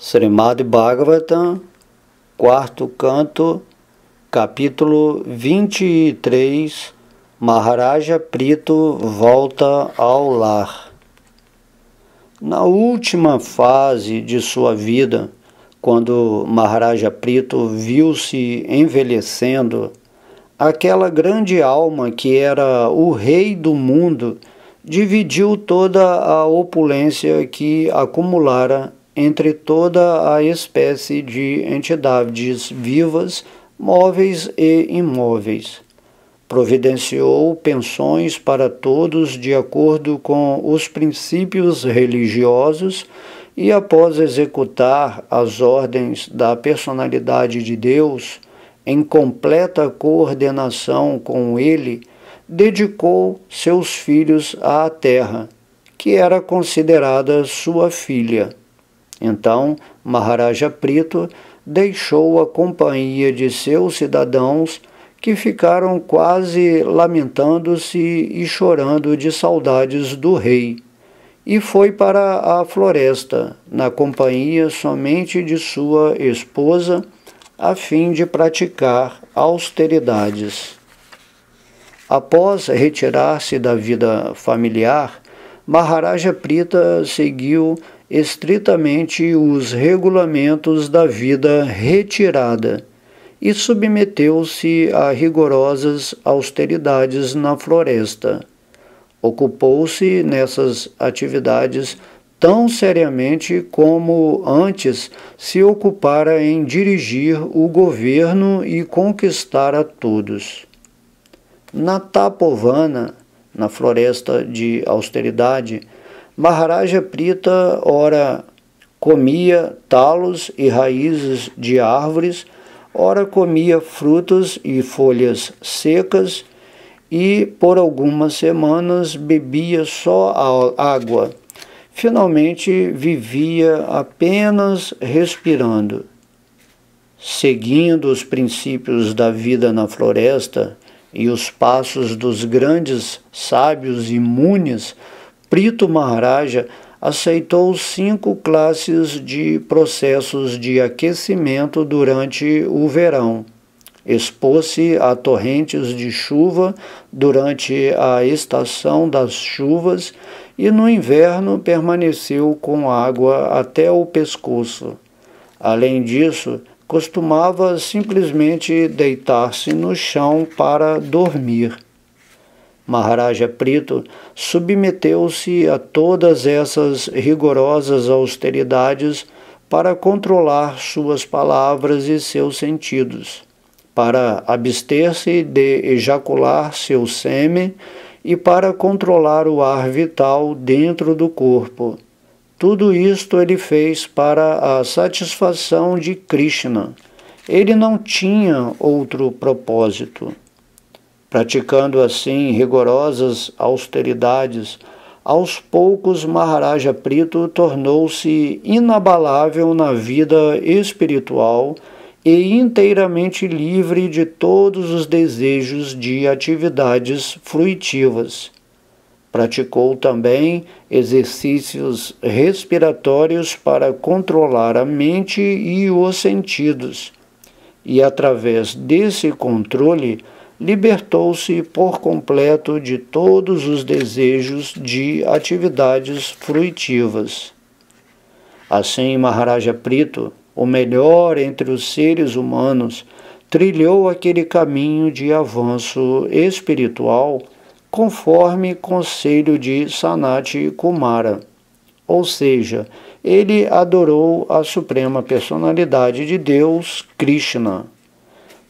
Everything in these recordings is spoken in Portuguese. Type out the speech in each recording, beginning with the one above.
Srimad Bhagavatam, quarto canto, capítulo 23, Maharaja Prithu volta ao lar. Na última fase de sua vida, quando Maharaja Prithu viu-se envelhecendo, aquela grande alma que era o rei do mundo dividiu toda a opulência que acumulara entre toda a espécie de entidades vivas, móveis e imóveis. Providenciou pensões para todos de acordo com os princípios religiosos e, após executar as ordens da personalidade de Deus, em completa coordenação com ele, dedicou seus filhos à terra, que era considerada sua filha. Então, Maharaja Prithu deixou a companhia de seus cidadãos, que ficaram quase lamentando-se e chorando de saudades do rei, e foi para a floresta, na companhia somente de sua esposa, a fim de praticar austeridades. Após retirar-se da vida familiar, Maharaja Prithu seguiu estritamente os regulamentos da vida retirada e submeteu-se a rigorosas austeridades na floresta. Ocupou-se nessas atividades tão seriamente como antes se ocupara em dirigir o governo e conquistar a todos. Na Tapovana, na floresta de austeridade, Maharaja Prithu ora comia talos e raízes de árvores, ora comia frutos e folhas secas e por algumas semanas bebia só água. Finalmente vivia apenas respirando. Seguindo os princípios da vida na floresta e os passos dos grandes sábios e munis, Prithu Maharaja aceitou 5 classes de processos de aquecimento durante o verão. Expôs-se a torrentes de chuva durante a estação das chuvas e no inverno permaneceu com água até o pescoço. Além disso, costumava simplesmente deitar-se no chão para dormir. Maharaja Prithu submeteu-se a todas essas rigorosas austeridades para controlar suas palavras e seus sentidos, para abster-se de ejacular seu sêmen e para controlar o ar vital dentro do corpo. Tudo isto ele fez para a satisfação de Krishna. Ele não tinha outro propósito. Praticando assim rigorosas austeridades, aos poucos Maharaja Prithu tornou-se inabalável na vida espiritual e inteiramente livre de todos os desejos de atividades fruitivas. Praticou também exercícios respiratórios para controlar a mente e os sentidos, e através desse controle libertou-se por completo de todos os desejos de atividades fruitivas. Assim, Maharaja Prithu, o melhor entre os seres humanos, trilhou aquele caminho de avanço espiritual conforme conselho de Sanati Kumara, ou seja, ele adorou a Suprema Personalidade de Deus, Krishna.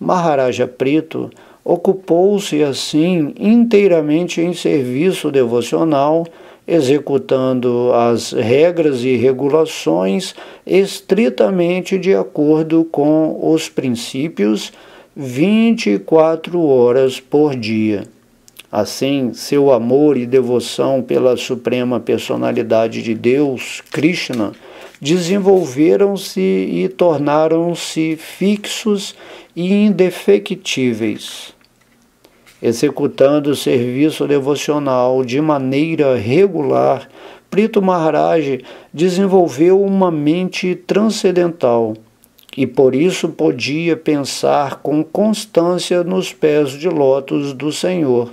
Maharaja Prithu ocupou-se assim inteiramente em serviço devocional, executando as regras e regulações estritamente de acordo com os princípios 24 horas por dia. Assim, seu amor e devoção pela Suprema Personalidade de Deus, Krishna, desenvolveram-se e tornaram-se fixos e indefectíveis. Executando o serviço devocional de maneira regular, Prithu Maharaj desenvolveu uma mente transcendental e por isso podia pensar com constância nos pés de lótus do Senhor.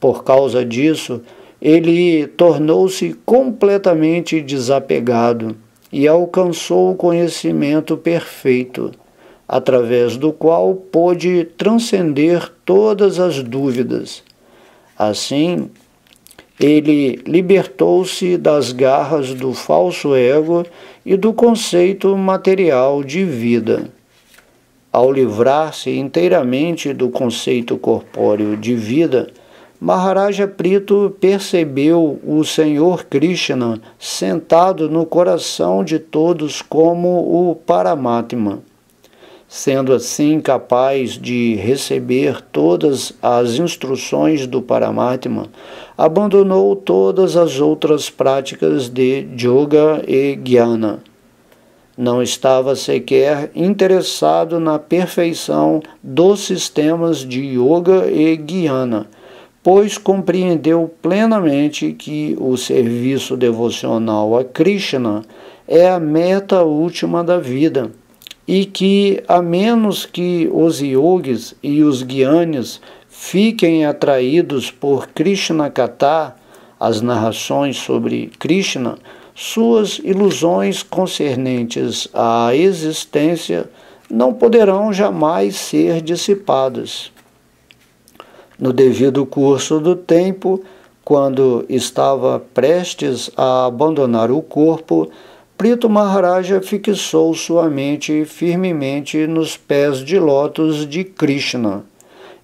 Por causa disso, ele tornou-se completamente desapegado e alcançou o conhecimento perfeito, através do qual pôde transcender todas as dúvidas. Assim, ele libertou-se das garras do falso ego e do conceito material de vida. Ao livrar-se inteiramente do conceito corpóreo de vida, Maharaja Prithu percebeu o Senhor Krishna sentado no coração de todos como o Paramatma. Sendo assim capaz de receber todas as instruções do Paramatma, abandonou todas as outras práticas de Yoga e Jnana. Não estava sequer interessado na perfeição dos sistemas de Yoga e Jnana, pois compreendeu plenamente que o serviço devocional a Krishna é a meta última da vida, e que, a menos que os yogis e os gyanis fiquem atraídos por Krishna Katha, as narrações sobre Krishna, suas ilusões concernentes à existência não poderão jamais ser dissipadas. No devido curso do tempo, quando estava prestes a abandonar o corpo, Prithu Maharaja fixou sua mente firmemente nos pés de lótus de Krishna,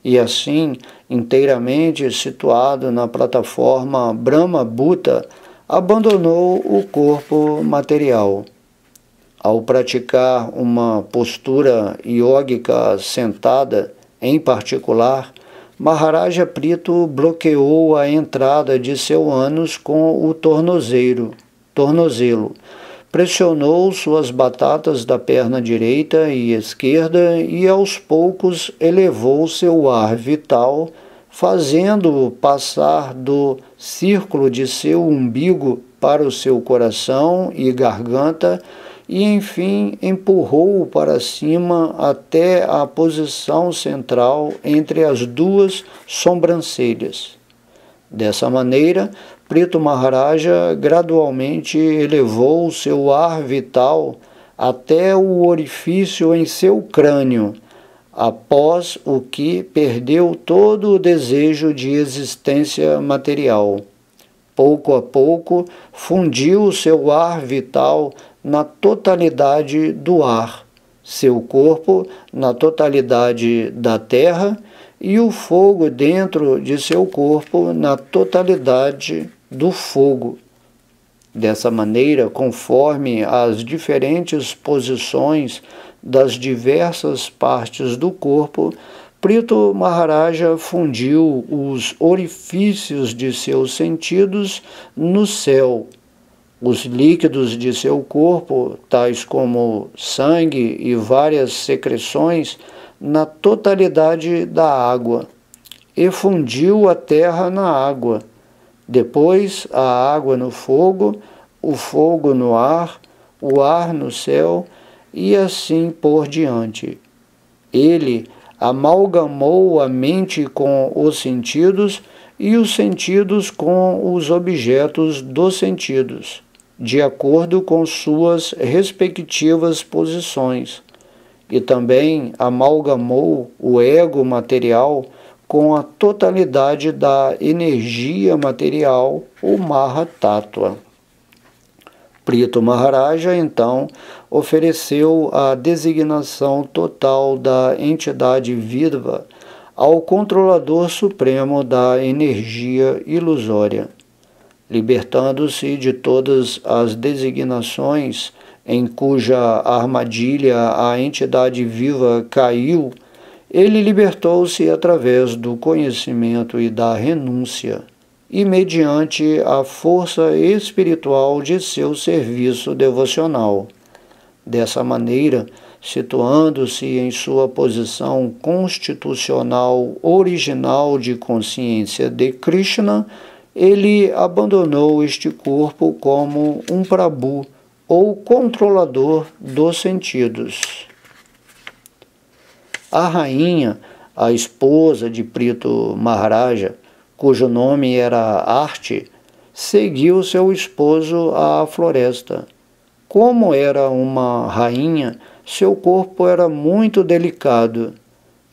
e assim, inteiramente situado na plataforma Brahma Bhuta, abandonou o corpo material. Ao praticar uma postura yógica sentada, em particular, Maharaja Prithu bloqueou a entrada de seu ânus com o tornozelo, pressionou suas batatas da perna direita e esquerda e aos poucos elevou seu ar vital, fazendo-o passar do círculo de seu umbigo para o seu coração e garganta e, enfim, empurrou-o para cima até a posição central entre as duas sobrancelhas. Dessa maneira, Prithu Maharaja gradualmente elevou seu ar vital até o orifício em seu crânio, após o que perdeu todo o desejo de existência material. Pouco a pouco, fundiu seu ar vital na totalidade do ar, seu corpo na totalidade da terra e o fogo dentro de seu corpo na totalidade do fogo. Dessa maneira, conforme as diferentes posições das diversas partes do corpo, Prithu Maharaja fundiu os orifícios de seus sentidos no céu. Os líquidos de seu corpo, tais como sangue e várias secreções, na totalidade da água, e fundiu a terra na água, depois a água no fogo, o fogo no ar, o ar no céu, e assim por diante. Ele amalgamou a mente com os sentidos e os sentidos com os objetos dos sentidos, de acordo com suas respectivas posições, e também amalgamou o ego material com a totalidade da energia material, o Mahatattva. Prithu Maharaja, então, ofereceu a designação total da entidade viva ao controlador supremo da energia ilusória. Libertando-se de todas as designações em cuja armadilha a entidade viva caiu, ele libertou-se através do conhecimento e da renúncia, e mediante a força espiritual de seu serviço devocional. Dessa maneira, situando-se em sua posição constitucional original de consciência de Krishna, ele abandonou este corpo como um Prabhu, ou controlador dos sentidos. A rainha, a esposa de Prithu Maharaja, cujo nome era Arti, seguiu seu esposo à floresta. Como era uma rainha, seu corpo era muito delicado.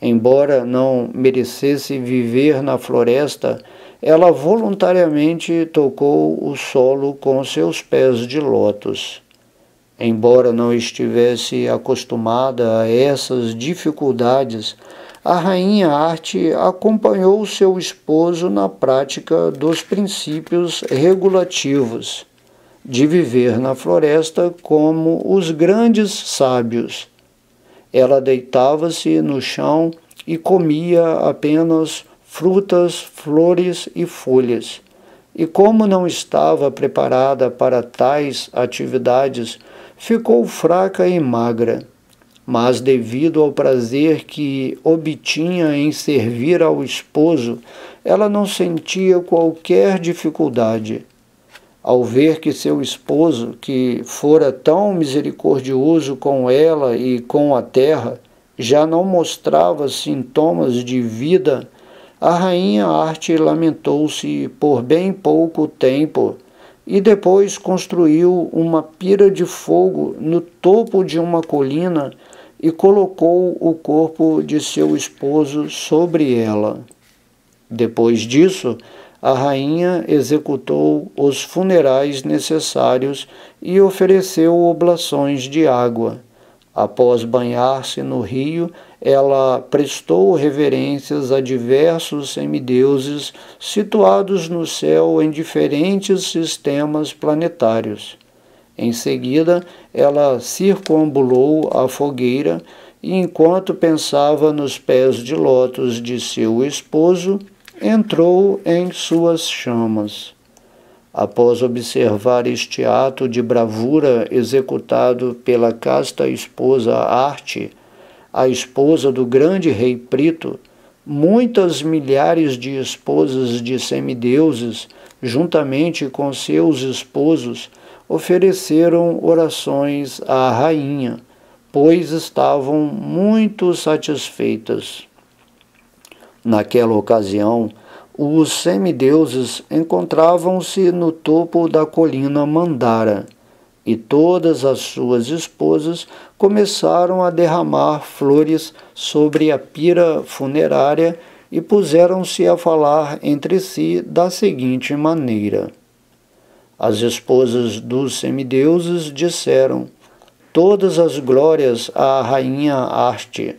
Embora não merecesse viver na floresta, ela voluntariamente tocou o solo com seus pés de lótus. Embora não estivesse acostumada a essas dificuldades, a rainha Arti acompanhou seu esposo na prática dos princípios regulativos de viver na floresta como os grandes sábios. Ela deitava-se no chão e comia apenas frutas, flores e folhas. E como não estava preparada para tais atividades, ficou fraca e magra. Mas devido ao prazer que obtinha em servir ao esposo, ela não sentia qualquer dificuldade. Ao ver que seu esposo, que fora tão misericordioso com ela e com a terra, já não mostrava sintomas de vida, a rainha Arti lamentou-se por bem pouco tempo e depois construiu uma pira de fogo no topo de uma colina e colocou o corpo de seu esposo sobre ela. Depois disso, a rainha executou os funerais necessários e ofereceu oblações de água. Após banhar-se no rio, ela prestou reverências a diversos semideuses situados no céu em diferentes sistemas planetários. Em seguida, ela circunambulou a fogueira e, enquanto pensava nos pés de lótus de seu esposo, entrou em suas chamas. Após observar este ato de bravura executado pela casta esposa Arti, a esposa do grande rei Prithu, muitas milhares de esposas de semideuses, juntamente com seus esposos, ofereceram orações à rainha, pois estavam muito satisfeitas. Naquela ocasião, os semideuses encontravam-se no topo da colina Mandara, e todas as suas esposas começaram a derramar flores sobre a pira funerária e puseram-se a falar entre si da seguinte maneira. As esposas dos semideuses disseram: todas as glórias à rainha Arti.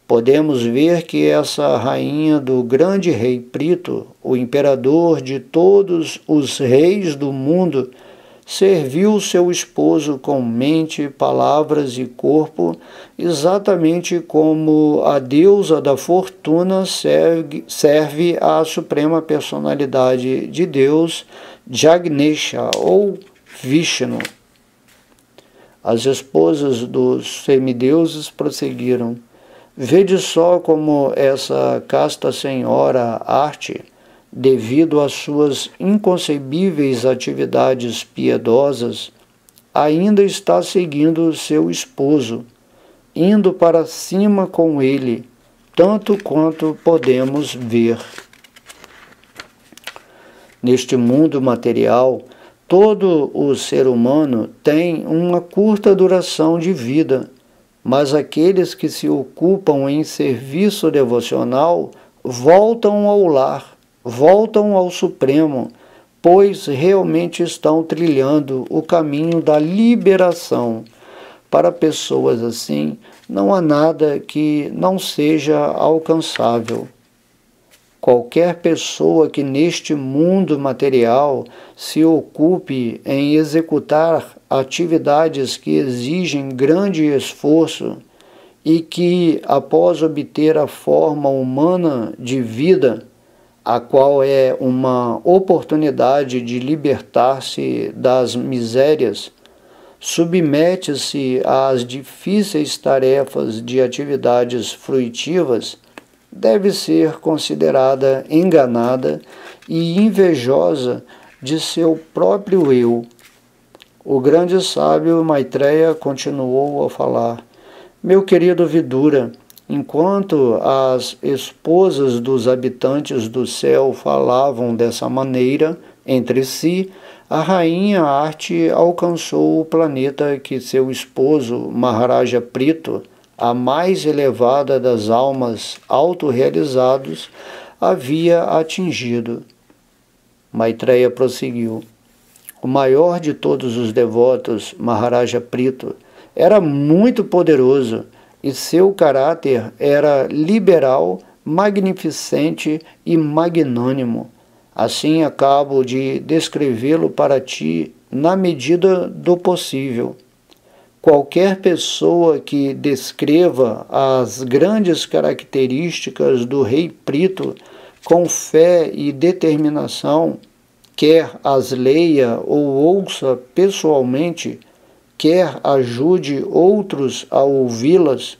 Podemos ver que essa rainha do grande rei Prithu, o imperador de todos os reis do mundo, serviu seu esposo com mente, palavras e corpo, exatamente como a deusa da fortuna serve à suprema personalidade de Deus, Jagnesha ou Vishnu. As esposas dos semideuses prosseguiram: vede só como essa casta senhora Arti, devido às suas inconcebíveis atividades piedosas, ainda está seguindo seu esposo, indo para cima com ele, tanto quanto podemos ver. Neste mundo material, todo o ser humano tem uma curta duração de vida, mas aqueles que se ocupam em serviço devocional voltam ao lar, voltam ao Supremo, pois realmente estão trilhando o caminho da liberação. Para pessoas assim, não há nada que não seja alcançável. Qualquer pessoa que neste mundo material se ocupe em executar atividades que exigem grande esforço e que, após obter a forma humana de vida, a qual é uma oportunidade de libertar-se das misérias, submete-se às difíceis tarefas de atividades fruitivas, deve ser considerada enganada e invejosa de seu próprio eu. O grande sábio Maitreya continuou a falar: meu querido Vidura, enquanto as esposas dos habitantes do céu falavam dessa maneira entre si, a rainha Arte alcançou o planeta que seu esposo Maharaja Prito, a mais elevada das almas autorrealizados, havia atingido. Maitreya prosseguiu: o maior de todos os devotos, Maharaja Prito, era muito poderoso e seu caráter era liberal, magnificente e magnânimo. Assim acabo de descrevê-lo para ti na medida do possível. Qualquer pessoa que descreva as grandes características do rei Prito com fé e determinação, quer as leia ou ouça pessoalmente, quer ajude outros a ouvi-las,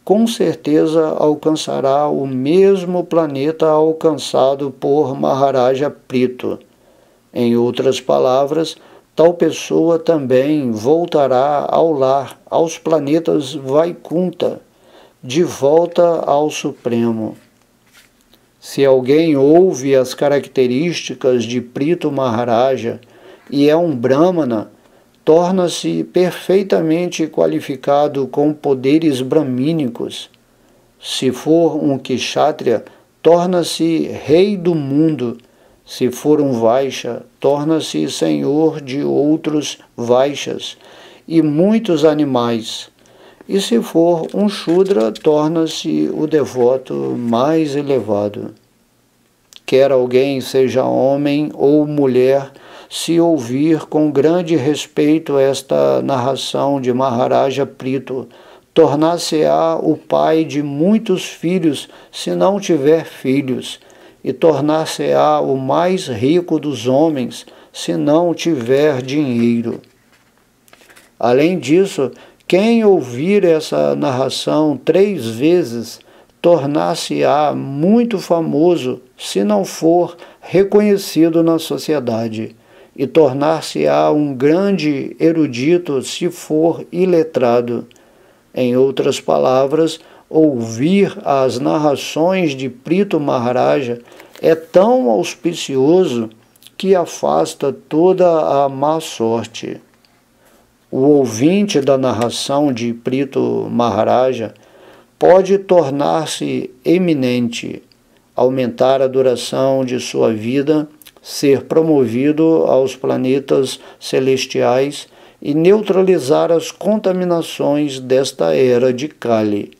com certeza alcançará o mesmo planeta alcançado por Maharaja Prito. Em outras palavras, tal pessoa também voltará ao lar, aos planetas Vaikunta, de volta ao Supremo. Se alguém ouve as características de Prito Maharaja e é um Brahmana, torna-se perfeitamente qualificado com poderes bramínicos. Se for um Kshatriya, torna-se rei do mundo. Se for um Vaishya, torna-se senhor de outros Vaishyas e muitos animais. E se for um Shudra, torna-se o devoto mais elevado. Quer alguém seja homem ou mulher, se ouvir com grande respeito esta narração de Maharaja Prito, tornar-se-á o pai de muitos filhos, se não tiver filhos, e tornar-se-á o mais rico dos homens, se não tiver dinheiro. Além disso, quem ouvir essa narração 3 vezes, tornar-se-á muito famoso, se não for reconhecido na sociedade, e tornar-se-á um grande erudito, se for iletrado. Em outras palavras, ouvir as narrações de Prito Maharaja é tão auspicioso que afasta toda a má sorte. O ouvinte da narração de Prito Maharaja pode tornar-se eminente, aumentar a duração de sua vida, ser promovido aos planetas celestiais e neutralizar as contaminações desta era de Kali.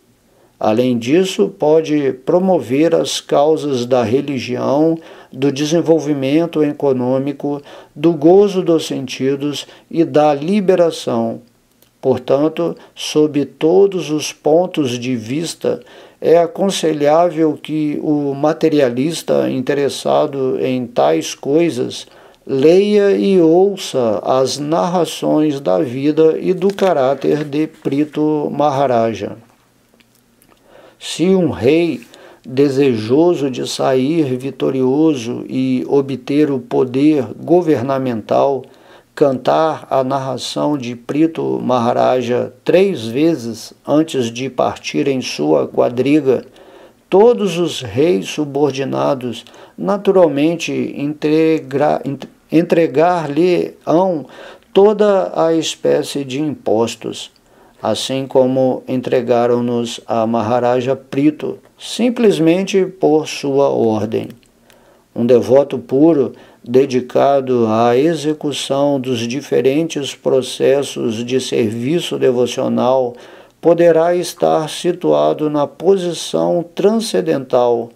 Além disso, pode promover as causas da religião, do desenvolvimento econômico, do gozo dos sentidos e da liberação. Portanto, sob todos os pontos de vista, é aconselhável que o materialista interessado em tais coisas leia e ouça as narrações da vida e do caráter de Prito Maharaja. Se um rei, desejoso de sair vitorioso e obter o poder governamental, cantar a narração de Prito Maharaja 3 vezes antes de partir em sua quadriga, todos os reis subordinados naturalmente entregar-lhe-ão toda a espécie de impostos, assim como entregaram-nos a Maharaja Prito, simplesmente por sua ordem. Um devoto puro, dedicado à execução dos diferentes processos de serviço devocional, poderá estar situado na posição transcendental,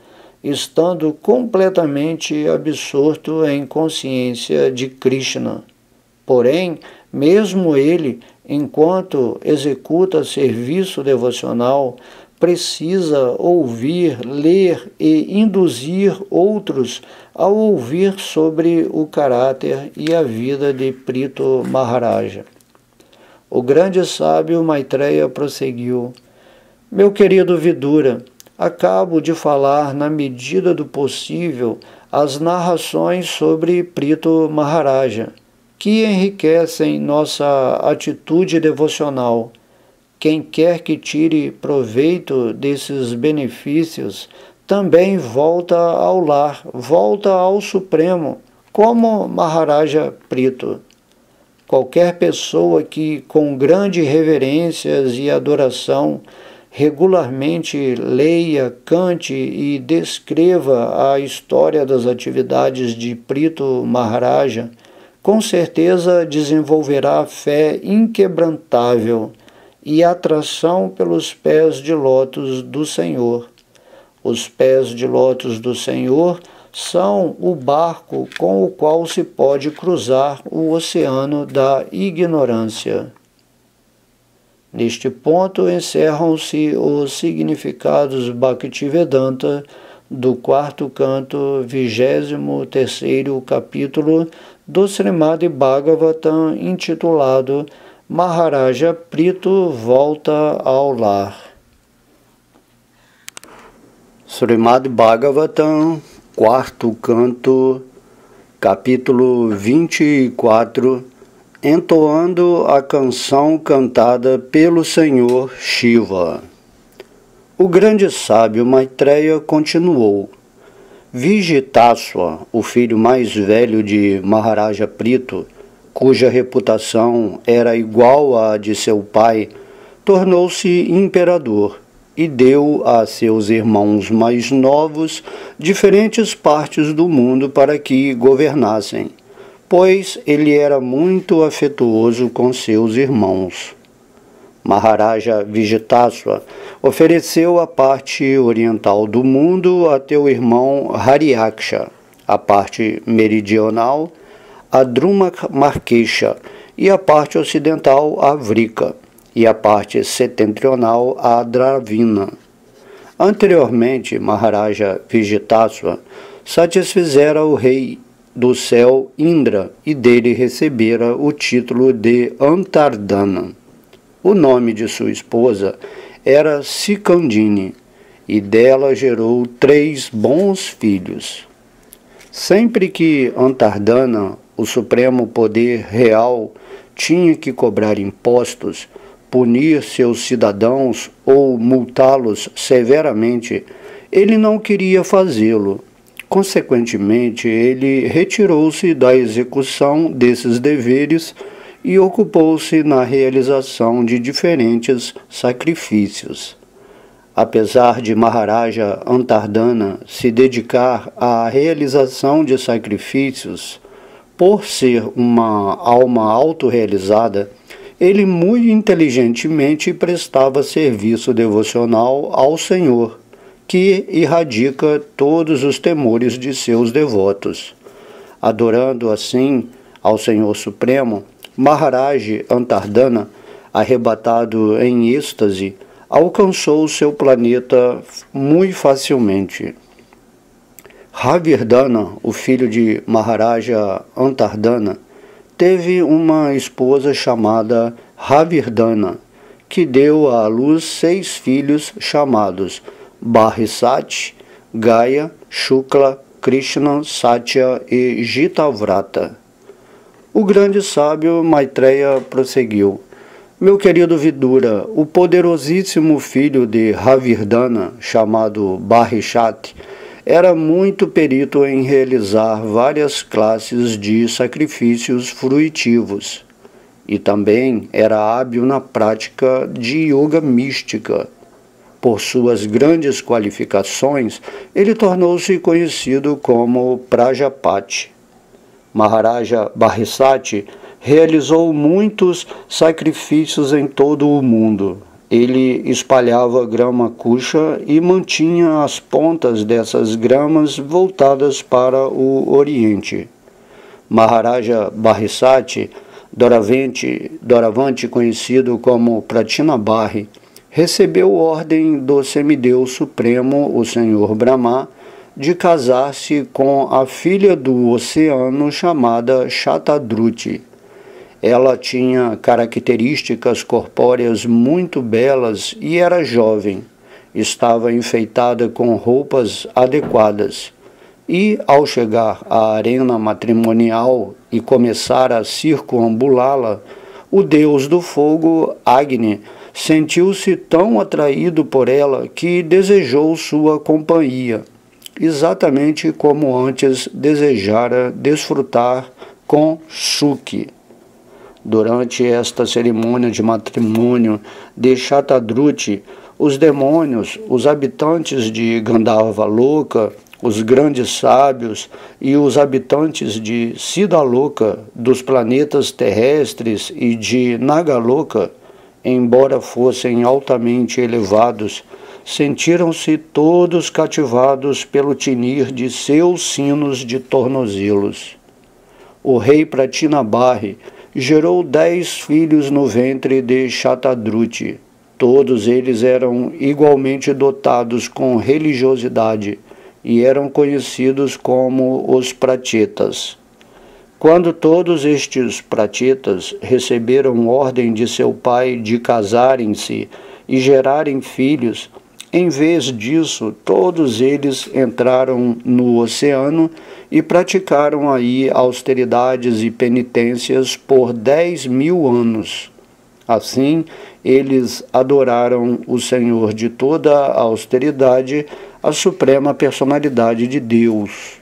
estando completamente absorto em consciência de Krishna. Porém, mesmo ele, enquanto executa serviço devocional, precisa ouvir, ler e induzir outros a ouvir sobre o caráter e a vida de Prito Maharaja. O grande sábio Maitreya prosseguiu: meu querido Vidura, acabo de falar na medida do possível as narrações sobre Prito Maharaja, que enriquecem nossa atitude devocional. Quem quer que tire proveito desses benefícios também volta ao lar, volta ao Supremo, como Maharaja Prito. Qualquer pessoa que, com grande reverências e adoração, regularmente leia, cante e descreva a história das atividades de Prito Maharaja, com certeza desenvolverá fé inquebrantável e atração pelos pés de lótus do Senhor. Os pés de lótus do Senhor são o barco com o qual se pode cruzar o oceano da ignorância. Neste ponto encerram-se os significados Bhaktivedanta do 4º canto, 23º capítulo do Srimad Bhagavatam, intitulado Maharaja Prito volta ao lar. Srimad Bhagavatam, 4º canto, capítulo 24, entoando a canção cantada pelo Senhor Shiva. O grande sábio Maitreya continuou: Vijitaswa, o filho mais velho de Maharaja Prito, cuja reputação era igual à de seu pai, tornou-se imperador e deu a seus irmãos mais novos diferentes partes do mundo para que governassem, pois ele era muito afetuoso com seus irmãos. Maharaja Vijitaswa ofereceu a parte oriental do mundo a teu irmão Haryaksha, a parte meridional a Drumamarkesha e a parte ocidental a Vrika e a parte setentrional a Dravina. Anteriormente, Maharaja Vijitaswa satisfizera o rei do céu Indra e dele recebera o título de Antardana. O nome de sua esposa era Sikandini e dela gerou 3 bons filhos. Sempre que Antardana, o supremo poder real, tinha que cobrar impostos, punir seus cidadãos ou multá-los severamente, ele não queria fazê-lo. Consequentemente, ele retirou-se da execução desses deveres e ocupou-se na realização de diferentes sacrifícios. Apesar de Maharaja Antardana se dedicar à realização de sacrifícios, por ser uma alma autorrealizada, ele muito inteligentemente prestava serviço devocional ao Senhor, que erradica todos os temores de seus devotos. Adorando assim ao Senhor Supremo, Maharaja Antardana, arrebatado em êxtase, alcançou seu planeta muito facilmente. Havirdhana, o filho de Maharaja Antardana, teve uma esposa chamada Havirdhana, que deu à luz 6 filhos chamados Barisati, Gaya, Shukla, Krishna, Satya e Jitavrata. O grande sábio Maitreya prosseguiu: Meu querido Vidura, o poderosíssimo filho de Havirdhana, chamado Barisati, era muito perito em realizar várias classes de sacrifícios fruitivos e também era hábil na prática de yoga mística. Por suas grandes qualificações, ele tornou-se conhecido como Prajapati. Maharaja Barisati realizou muitos sacrifícios em todo o mundo. Ele espalhava grama kuxa e mantinha as pontas dessas gramas voltadas para o Oriente. Maharaja Barisati, doravante conhecido como Pratinabarri, recebeu ordem do semideus supremo, o Senhor Brahma, de casar-se com a filha do oceano chamada Shatadruti. Ela tinha características corpóreas muito belas e era jovem. Estava enfeitada com roupas adequadas. E, ao chegar à arena matrimonial e começar a circunambulá-la, o deus do fogo, Agni, sentiu-se tão atraído por ela que desejou sua companhia, exatamente como antes desejara desfrutar com Suki. Durante esta cerimônia de matrimônio de Shatadruti, os demônios, os habitantes de Gandharva Loka, os grandes sábios e os habitantes de Siddhaloka, dos planetas terrestres e de Nagaloka, embora fossem altamente elevados, sentiram-se todos cativados pelo tinir de seus sinos de tornozelos. O rei Pratinabarri gerou 10 filhos no ventre de Shatadruti. Todos eles eram igualmente dotados com religiosidade e eram conhecidos como os Prachetas. Quando todos estes Prachetas receberam ordem de seu pai de casarem-se e gerarem filhos, em vez disso, todos eles entraram no oceano e praticaram aí austeridades e penitências por 10.000 anos. Assim, eles adoraram o Senhor de toda a austeridade, a suprema personalidade de Deus.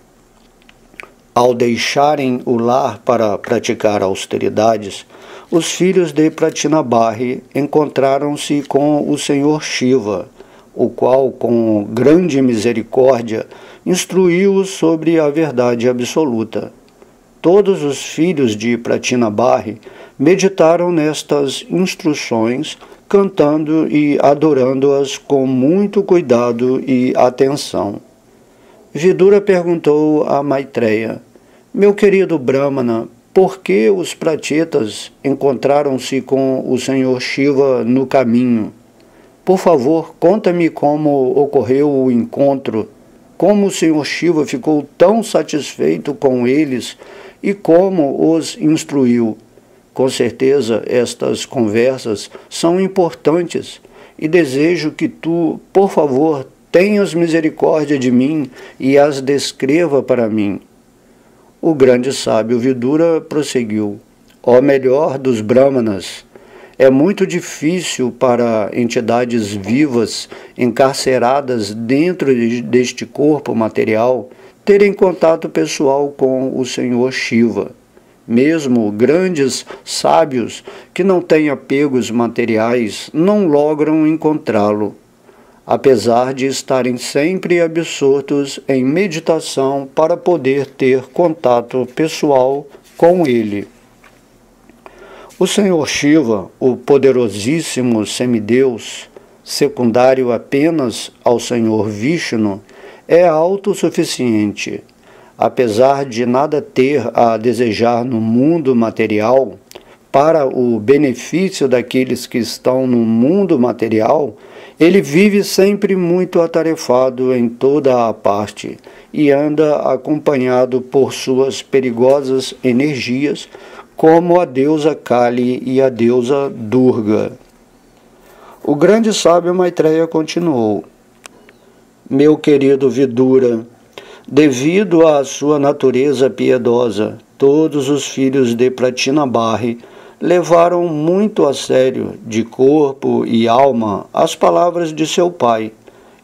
Ao deixarem o lar para praticar austeridades, os filhos de Pratinabarri encontraram-se com o Senhor Shiva, o qual, com grande misericórdia, instruiu-os sobre a verdade absoluta. Todos os filhos de Pratinabarri meditaram nestas instruções, cantando e adorando-as com muito cuidado e atenção. Vidura perguntou a Maitreya: meu querido Brahmana, por que os Prachetas encontraram-se com o Senhor Shiva no caminho? Por favor, conta-me como ocorreu o encontro, como o Senhor Shiva ficou tão satisfeito com eles e como os instruiu. Com certeza, estas conversas são importantes e desejo que tu, por favor, tenhas misericórdia de mim e as descreva para mim. O grande sábio Vidura prosseguiu: ó melhor dos Brahmanas, é muito difícil para entidades vivas encarceradas dentro deste corpo material terem contato pessoal com o Senhor Shiva. Mesmo grandes sábios que não têm apegos materiais não logram encontrá-lo, apesar de estarem sempre absortos em meditação para poder ter contato pessoal com ele. O Senhor Shiva, o poderosíssimo semideus, secundário apenas ao Senhor Vishnu, é autossuficiente. Apesar de nada ter a desejar no mundo material, para o benefício daqueles que estão no mundo material, ele vive sempre muito atarefado em toda a parte e anda acompanhado por suas perigosas energias, como a deusa Kali e a deusa Durga. O grande sábio Maitreya continuou: meu querido Vidura, devido à sua natureza piedosa, todos os filhos de Pratinabarri levaram muito a sério, de corpo e alma, as palavras de seu pai,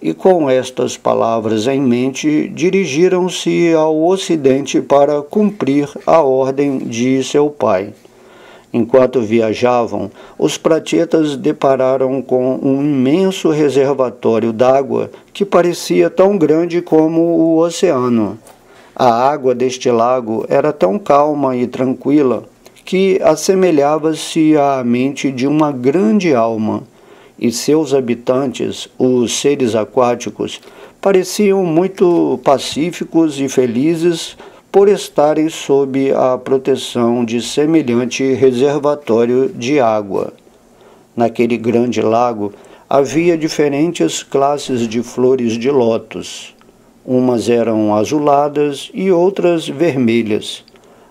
e com estas palavras em mente dirigiram-se ao ocidente para cumprir a ordem de seu pai. Enquanto viajavam, os Prachetas depararam com um imenso reservatório d'água que parecia tão grande como o oceano. A água deste lago era tão calma e tranquila que assemelhava-se à mente de uma grande alma, e seus habitantes, os seres aquáticos, pareciam muito pacíficos e felizes por estarem sob a proteção de semelhante reservatório de água. Naquele grande lago havia diferentes classes de flores de lótus. Umas eram azuladas e outras vermelhas.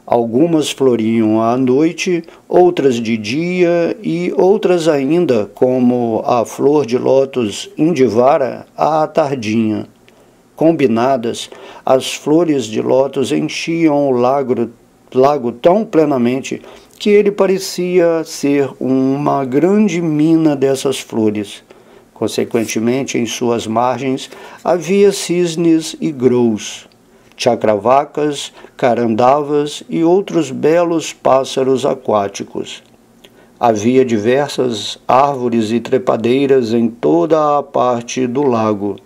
Algumas floriam à noite, outras de dia e outras ainda, como a flor de lótus indivara, à tardinha. combinadas, as flores de lótus enchiam o lago tão plenamente que ele parecia ser uma grande mina dessas flores. Consequentemente, em suas margens havia cisnes e grous, chacravacas, carandavas e outros belos pássaros aquáticos. Havia diversas árvores e trepadeiras em toda a parte do lago.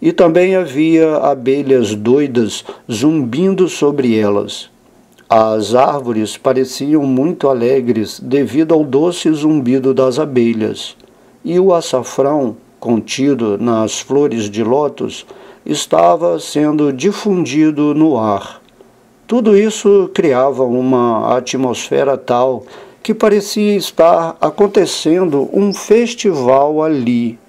E também havia abelhas doidas zumbindo sobre elas. As árvores pareciam muito alegres devido ao doce zumbido das abelhas, e o açafrão contido nas flores de lótus estava sendo difundido no ar. Tudo isso criava uma atmosfera tal que parecia estar acontecendo um festival ali.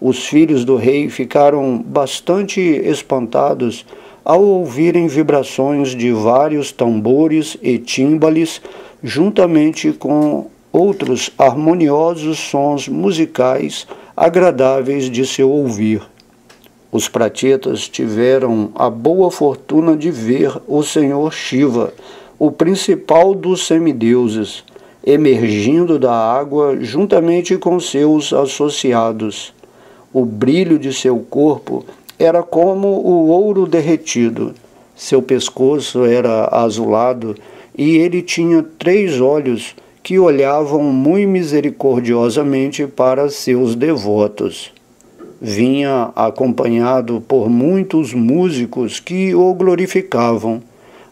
Os filhos do rei ficaram bastante espantados ao ouvirem vibrações de vários tambores e tímbales, juntamente com outros harmoniosos sons musicais agradáveis de se ouvir. Os pratitas tiveram a boa fortuna de ver o Senhor Shiva, o principal dos semideuses, emergindo da água juntamente com seus associados. O brilho de seu corpo era como o ouro derretido. Seu pescoço era azulado e ele tinha 3 olhos que olhavam muito misericordiosamente para seus devotos. Vinha acompanhado por muitos músicos que o glorificavam.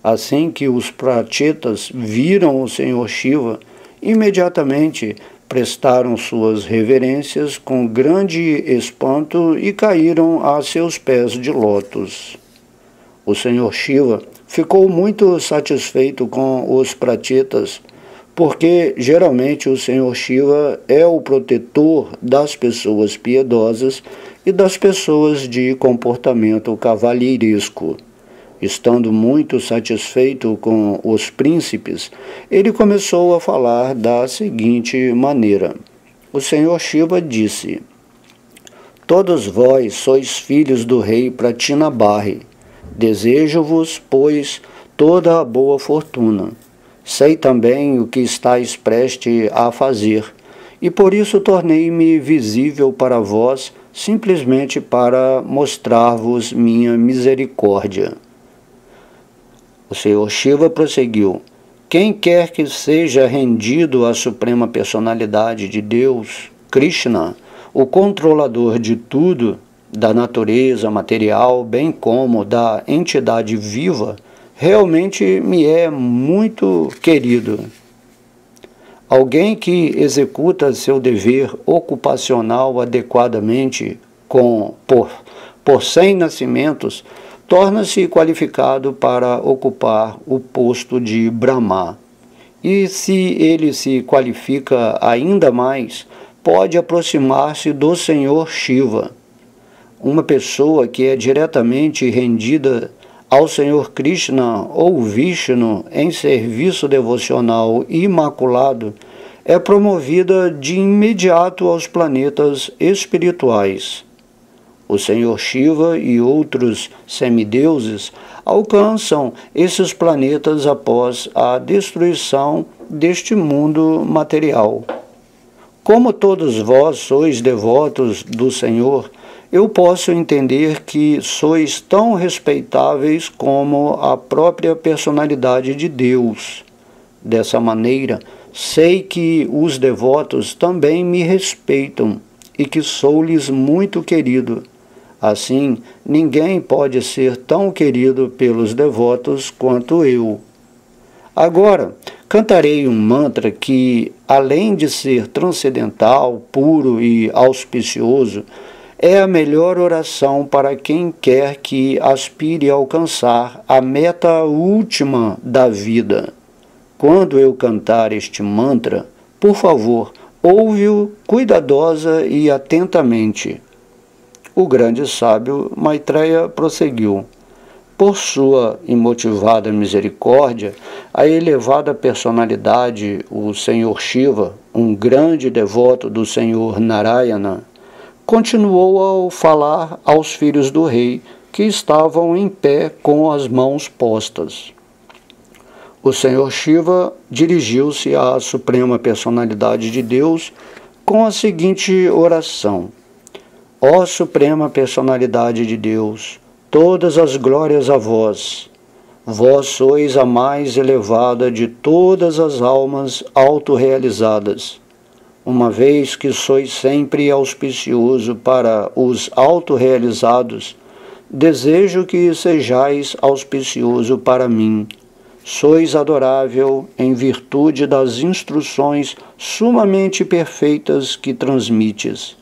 Assim que os pratitas viram o Senhor Shiva, imediatamente prestaram suas reverências com grande espanto e caíram a seus pés de lótus. O Senhor Shiva ficou muito satisfeito com os pratitas, porque geralmente o Senhor Shiva é o protetor das pessoas piedosas e das pessoas de comportamento cavalheiresco. Estando muito satisfeito com os príncipes, ele começou a falar da seguinte maneira. O Senhor Shiva disse: Todos vós sois filhos do rei Pratinabarri. Desejo-vos, pois, toda a boa fortuna. Sei também o que estáis prestes a fazer, e por isso tornei-me visível para vós, simplesmente para mostrar-vos minha misericórdia. O Senhor Shiva prosseguiu: Quem quer que seja rendido à suprema personalidade de Deus, Krishna, o controlador de tudo, da natureza material, bem como da entidade viva, realmente me é muito querido. Alguém que executa seu dever ocupacional adequadamente por 100 nascimentos, torna-se qualificado para ocupar o posto de Brahma. E se ele se qualifica ainda mais, pode aproximar-se do Senhor Shiva. Uma pessoa que é diretamente rendida ao Senhor Krishna ou Vishnu em serviço devocional imaculado é promovida de imediato aos planetas espirituais. O Senhor Shiva e outros semideuses alcançam esses planetas após a destruição deste mundo material. Como todos vós sois devotos do Senhor, eu posso entender que sois tão respeitáveis como a própria personalidade de Deus. Dessa maneira, sei que os devotos também me respeitam e que sou-lhes muito querido. Assim, ninguém pode ser tão querido pelos devotos quanto eu. Agora, cantarei um mantra que, além de ser transcendental, puro e auspicioso, é a melhor oração para quem quer que aspire a alcançar a meta última da vida. Quando eu cantar este mantra, por favor, ouve-o cuidadosa e atentamente. O grande sábio Maitreya prosseguiu: Por sua imotivada misericórdia, a elevada personalidade, o Senhor Shiva, um grande devoto do Senhor Narayana, continuou a falar aos filhos do rei que estavam em pé com as mãos postas. O Senhor Shiva dirigiu-se à Suprema Personalidade de Deus com a seguinte oração: Ó Suprema Personalidade de Deus, todas as glórias a vós. Vós sois a mais elevada de todas as almas autorrealizadas. Uma vez que sois sempre auspicioso para os autorrealizados, desejo que sejais auspicioso para mim. Sois adorável em virtude das instruções sumamente perfeitas que transmites.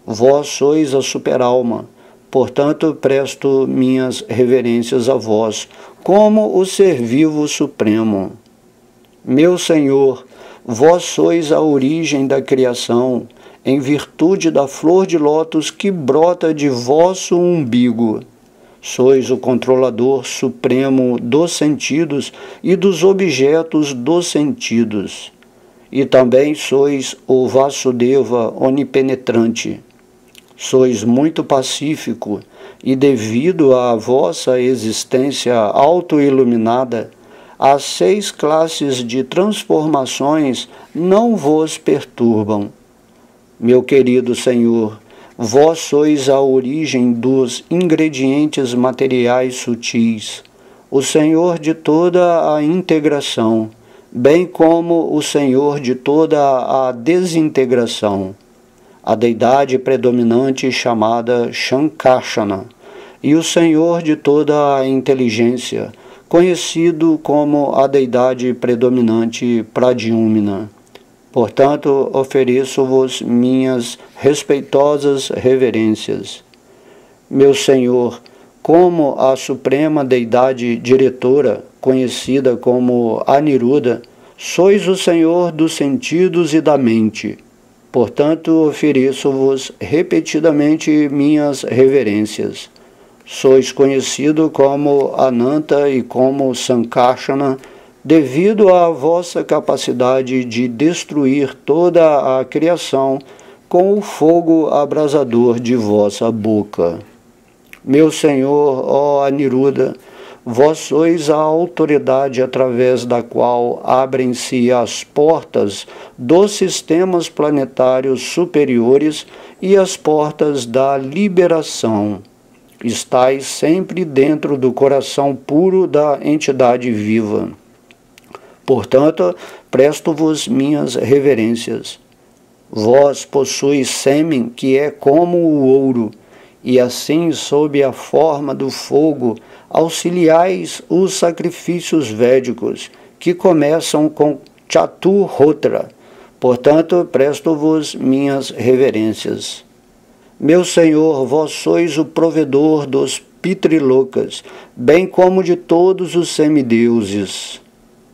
Vós sois a superalma, portanto presto minhas reverências a vós, como o Ser Vivo Supremo. Meu Senhor, vós sois a origem da criação, em virtude da flor de lótus que brota de vosso umbigo. Sois o controlador supremo dos sentidos e dos objetos dos sentidos. E também sois o Vasudeva onipenetrante. Sois muito pacífico, e devido à vossa existência auto-iluminada, as 6 classes de transformações não vos perturbam. Meu querido Senhor, vós sois a origem dos ingredientes materiais sutis, o Senhor de toda a integração, bem como o Senhor de toda a desintegração. A deidade predominante chamada Shankarshana, e o Senhor de toda a inteligência, conhecido como a deidade predominante Pradyumna. Portanto, ofereço-vos minhas respeitosas reverências. Meu Senhor, como a suprema deidade diretora, conhecida como Aniruddha, sois o Senhor dos sentidos e da mente. Portanto, ofereço-vos repetidamente minhas reverências. Sois conhecido como Ananta e como Sankarsana, devido à vossa capacidade de destruir toda a criação com o fogo abrasador de vossa boca. Meu Senhor, ó Aniruddha, vós sois a autoridade através da qual abrem-se as portas dos sistemas planetários superiores e as portas da liberação. Estais sempre dentro do coração puro da entidade viva. Portanto, presto-vos minhas reverências. Vós possuis sêmen que é como o ouro, e assim, sob a forma do fogo, auxiliais os sacrifícios védicos, que começam com Chaturhotra. Portanto, presto-vos minhas reverências. Meu Senhor, vós sois o provedor dos Pitrilokas, bem como de todos os semideuses.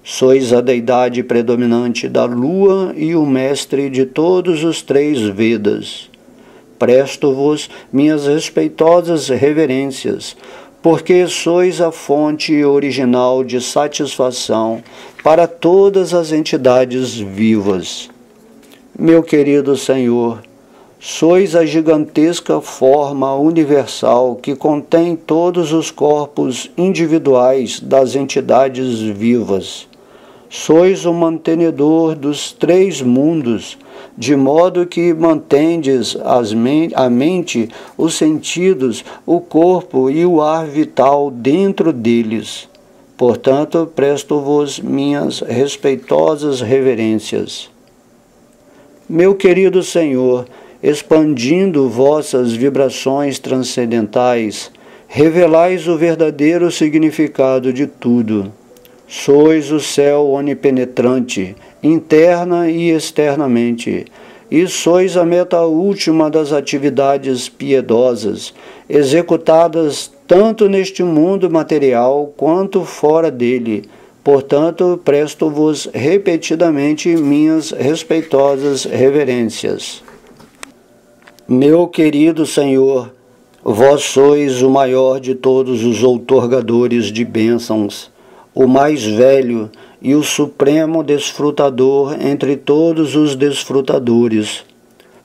Sois a deidade predominante da lua e o mestre de todos os 3 Vedas. Presto-vos minhas respeitosas reverências, porque sois a fonte original de satisfação para todas as entidades vivas. Meu querido Senhor, sois a gigantesca forma universal que contém todos os corpos individuais das entidades vivas. Sois o mantenedor dos 3 mundos, de modo que mantendes a mente, os sentidos, o corpo e o ar vital dentro deles. Portanto, presto-vos minhas respeitosas reverências. Meu querido Senhor, expandindo vossas vibrações transcendentais, revelais o verdadeiro significado de tudo. Sois o céu onipenetrante, interna e externamente, e sois a meta última das atividades piedosas, executadas tanto neste mundo material quanto fora dele. Portanto, presto-vos repetidamente minhas respeitosas reverências. Meu querido Senhor, vós sois o maior de todos os outorgadores de bênçãos, o mais velho e o supremo desfrutador entre todos os desfrutadores.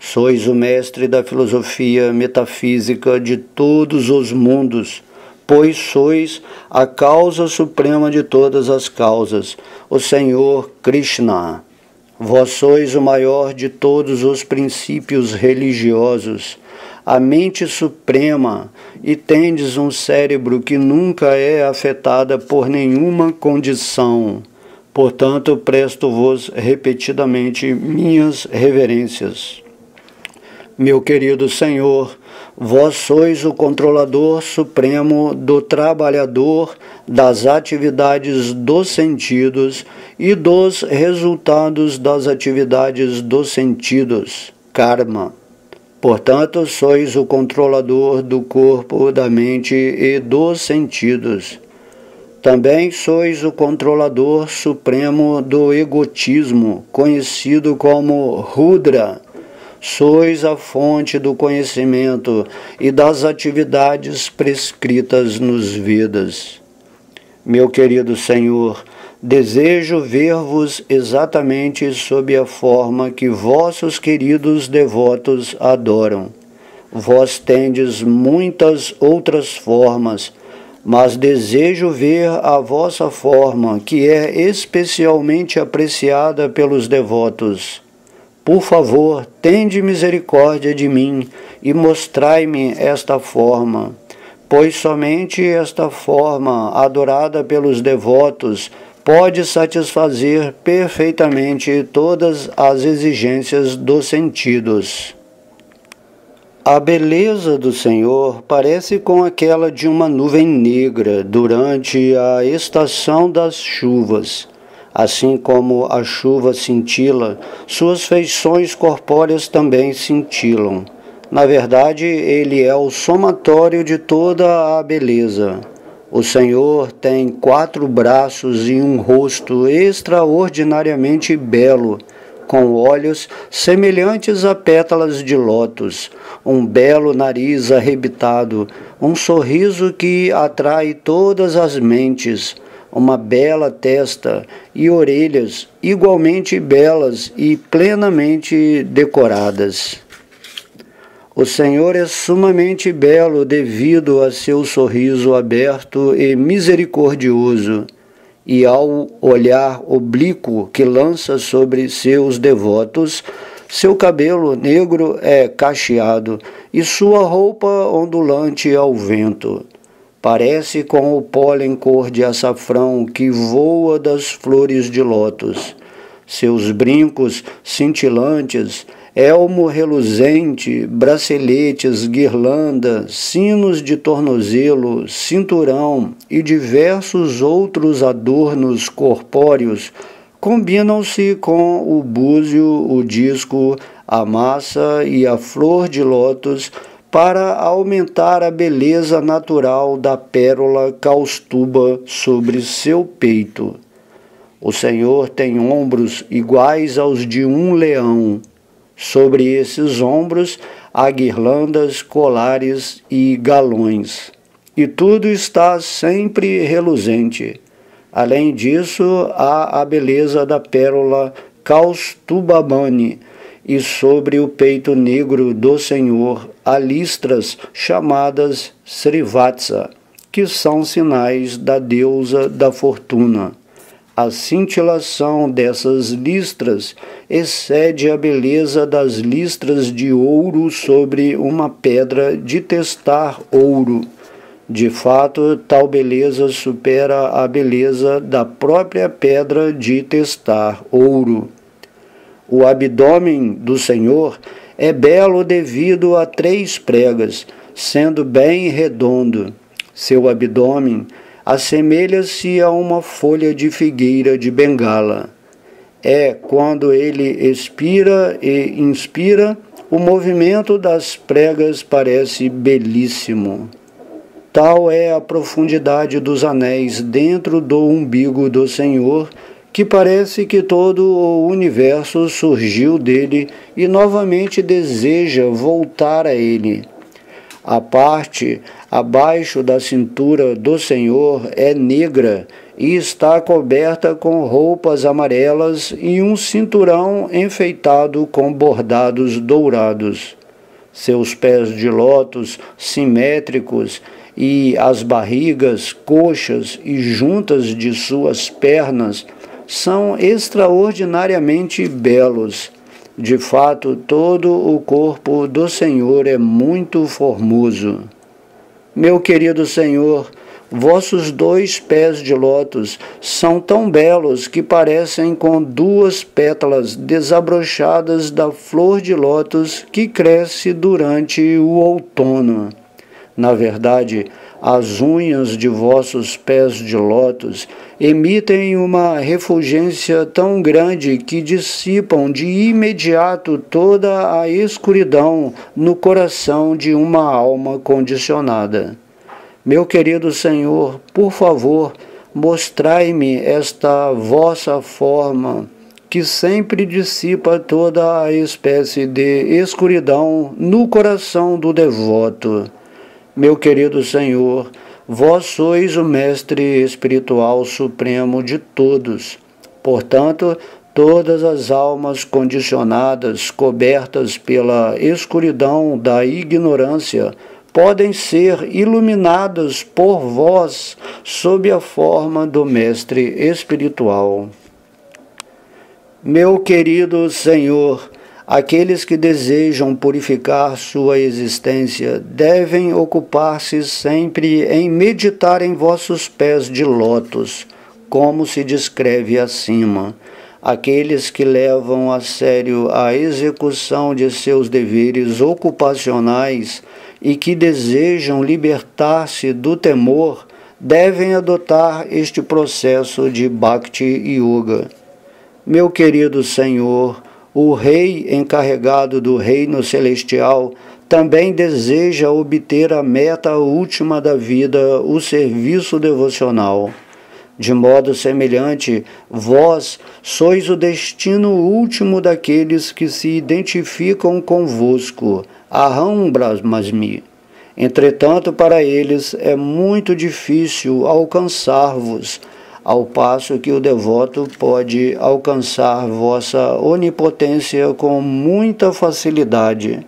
Sois o mestre da filosofia metafísica de todos os mundos, pois sois a causa suprema de todas as causas, o Senhor Krishna. Vós sois o maior de todos os princípios religiosos, a mente suprema, e tendes um cérebro que nunca é afetada por nenhuma condição. Portanto, presto-vos repetidamente minhas reverências. Meu querido Senhor, vós sois o controlador supremo do trabalhador, das atividades dos sentidos e dos resultados das atividades dos sentidos, karma. Portanto, sois o controlador do corpo, da mente e dos sentidos. Também sois o controlador supremo do egotismo, conhecido como Rudra. Sois a fonte do conhecimento e das atividades prescritas nos Vedas. Meu querido Senhor, desejo ver-vos exatamente sob a forma que vossos queridos devotos adoram. Vós tendes muitas outras formas, mas desejo ver a vossa forma, que é especialmente apreciada pelos devotos. Por favor, tende misericórdia de mim e mostrai-me esta forma, pois somente esta forma, adorada pelos devotos, pode satisfazer perfeitamente todas as exigências dos sentidos. A beleza do Senhor parece com aquela de uma nuvem negra durante a estação das chuvas. Assim como a chuva cintila, suas feições corpóreas também cintilam. Na verdade, ele é o somatório de toda a beleza. O Senhor tem 4 braços e um rosto extraordinariamente belo, com olhos semelhantes a pétalas de lótus, um belo nariz arrebitado, um sorriso que atrai todas as mentes, uma bela testa e orelhas igualmente belas e plenamente decoradas. O Senhor é sumamente belo devido a seu sorriso aberto e misericordioso, e ao olhar oblíquo que lança sobre seus devotos, seu cabelo negro é cacheado e sua roupa ondulante ao vento. Parece com o pólen cor de açafrão que voa das flores de lótus. Seus brincos cintilantes, elmo reluzente, braceletes, guirlanda, sinos de tornozelo, cinturão e diversos outros adornos corpóreos combinam-se com o búzio, o disco, a massa e a flor de lótus para aumentar a beleza natural da pérola caustuba sobre seu peito. O Senhor tem ombros iguais aos de um leão. Sobre esses ombros há guirlandas, colares e galões. E tudo está sempre reluzente. Além disso, há a beleza da pérola Kaustubamani, e sobre o peito negro do Senhor há listras chamadas Srivatsa, que são sinais da deusa da fortuna. A cintilação dessas listras excede a beleza das listras de ouro sobre uma pedra de testar ouro. De fato, tal beleza supera a beleza da própria pedra de testar ouro. O abdômen do Senhor é belo devido a 3 pregas, sendo bem redondo. Seu abdômen assemelha-se a uma folha de figueira de Bengala. Quando ele expira e inspira, o movimento das pregas parece belíssimo. Tal é a profundidade dos anéis dentro do umbigo do Senhor, que parece que todo o universo surgiu dele e novamente deseja voltar a ele. A parte abaixo da cintura do Senhor é negra e está coberta com roupas amarelas e um cinturão enfeitado com bordados dourados. Seus pés de lótus simétricos e as barrigas, coxas e juntas de suas pernas são extraordinariamente belos. De fato, todo o corpo do Senhor é muito formoso. Meu querido Senhor, vossos 2 pés de lótus são tão belos que parecem com 2 pétalas desabrochadas da flor de lótus que cresce durante o outono. Na verdade, as unhas de vossos pés de lótus emitem uma refulgência tão grande que dissipam de imediato toda a escuridão no coração de uma alma condicionada. Meu querido Senhor, por favor, mostrai-me esta vossa forma, que sempre dissipa toda a espécie de escuridão no coração do devoto. Meu querido Senhor, vós sois o Mestre espiritual supremo de todos. Portanto, todas as almas condicionadas, cobertas pela escuridão da ignorância, podem ser iluminadas por vós sob a forma do Mestre espiritual. Meu querido Senhor, aqueles que desejam purificar sua existência devem ocupar-se sempre em meditar em vossos pés de lótus, como se descreve acima. Aqueles que levam a sério a execução de seus deveres ocupacionais e que desejam libertar-se do temor devem adotar este processo de Bhakti Yoga. Meu querido Senhor, o Rei encarregado do Reino Celestial também deseja obter a meta última da vida, o serviço devocional. De modo semelhante, vós sois o destino último daqueles que se identificam convosco, Aham Brahmasmi. Entretanto, para eles é muito difícil alcançar-vos, ao passo que o devoto pode alcançar vossa onipotência com muita facilidade.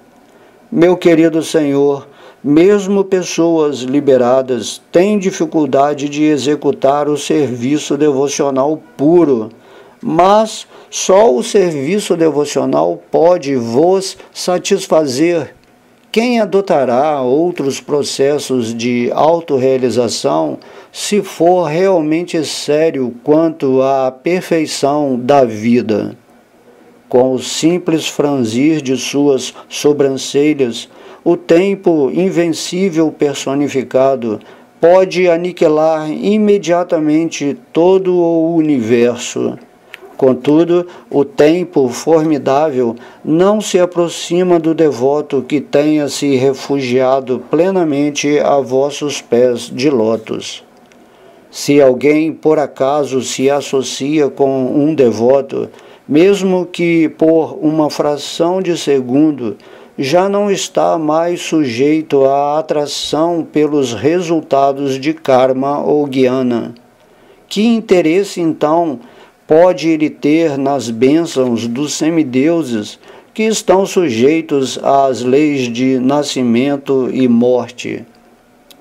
Meu querido Senhor, mesmo pessoas liberadas têm dificuldade de executar o serviço devocional puro, mas só o serviço devocional pode vos satisfazer. Quem adotará outros processos de autorrealização se for realmente sério quanto à perfeição da vida? Com o simples franzir de suas sobrancelhas, o tempo invencível personificado pode aniquilar imediatamente todo o universo. Contudo, o tempo formidável não se aproxima do devoto que tenha se refugiado plenamente a vossos pés de lótus. Se alguém por acaso se associa com um devoto, mesmo que por uma fração de segundo, já não está mais sujeito à atração pelos resultados de karma ou jnana. Que interesse, então, pode ele ter nas bênçãos dos semideuses que estão sujeitos às leis de nascimento e morte?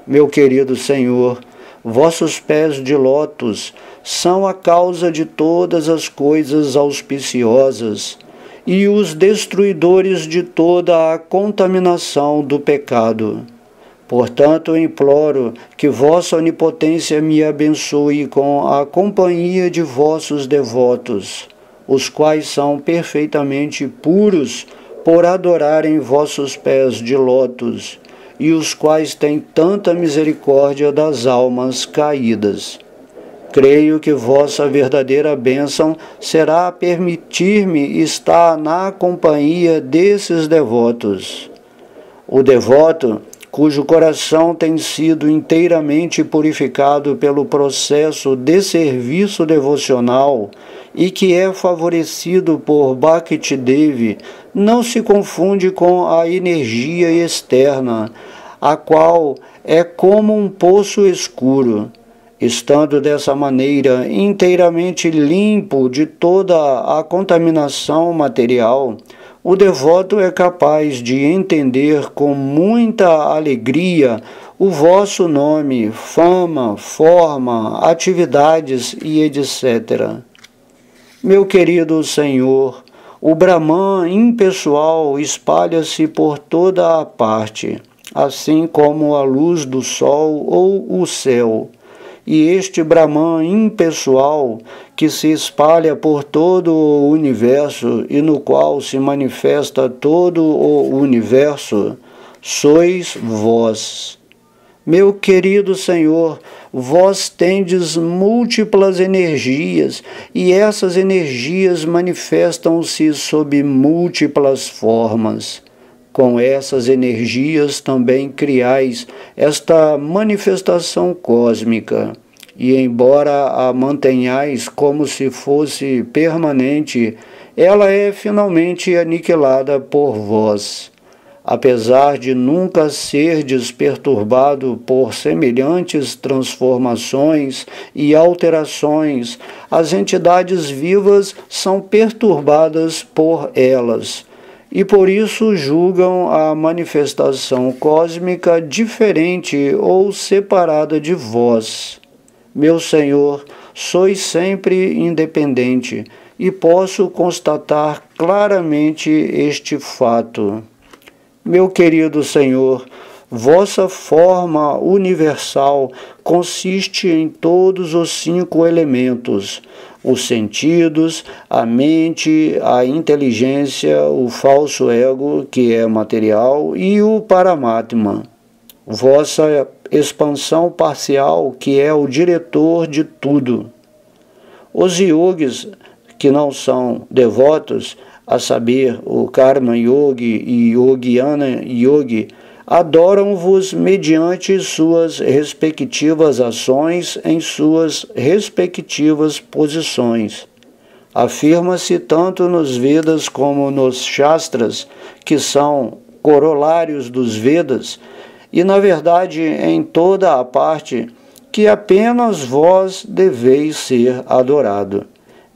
Meu querido Senhor, vossos pés de lótus são a causa de todas as coisas auspiciosas e os destruidores de toda a contaminação do pecado. Portanto, imploro que vossa onipotência me abençoe com a companhia de vossos devotos, os quais são perfeitamente puros por adorarem vossos pés de lótus, e os quais têm tanta misericórdia das almas caídas. Creio que vossa verdadeira bênção será permitir-me estar na companhia desses devotos. O devoto, cujo coração tem sido inteiramente purificado pelo processo de serviço devocional e que é favorecido por Bhakti Devi, não se confunde com a energia externa, a qual é como um poço escuro. Estando dessa maneira inteiramente limpo de toda a contaminação material, o devoto é capaz de entender com muita alegria o vosso nome, fama, forma, atividades e etc. Meu querido Senhor, o Brahman impessoal espalha-se por toda a parte, assim como a luz do sol ou o céu. E este Brahman impessoal, que se espalha por todo o universo e no qual se manifesta todo o universo, sois vós. Meu querido Senhor, vós tendes múltiplas energias, e essas energias manifestam-se sob múltiplas formas. Com essas energias também criais esta manifestação cósmica, e embora a mantenhais como se fosse permanente, ela é finalmente aniquilada por vós. Apesar de nunca serdes perturbado por semelhantes transformações e alterações, as entidades vivas são perturbadas por elas, e por isso julgam a manifestação cósmica diferente ou separada de vós. Meu Senhor, sois sempre independente, e posso constatar claramente este fato. Meu querido Senhor, vossa forma universal consiste em todos os 5 elementos: os sentidos, a mente, a inteligência, o falso ego, que é material, e o Paramatma. Vossa expansão parcial, que é o diretor de tudo. Os yogis, que não são devotos, a saber, o Karma Yogi e o Jnana Yogi, adoram-vos mediante suas respectivas ações em suas respectivas posições. Afirma-se tanto nos Vedas como nos Shastras, que são corolários dos Vedas, e na verdade em toda a parte, que apenas vós deveis ser adorado.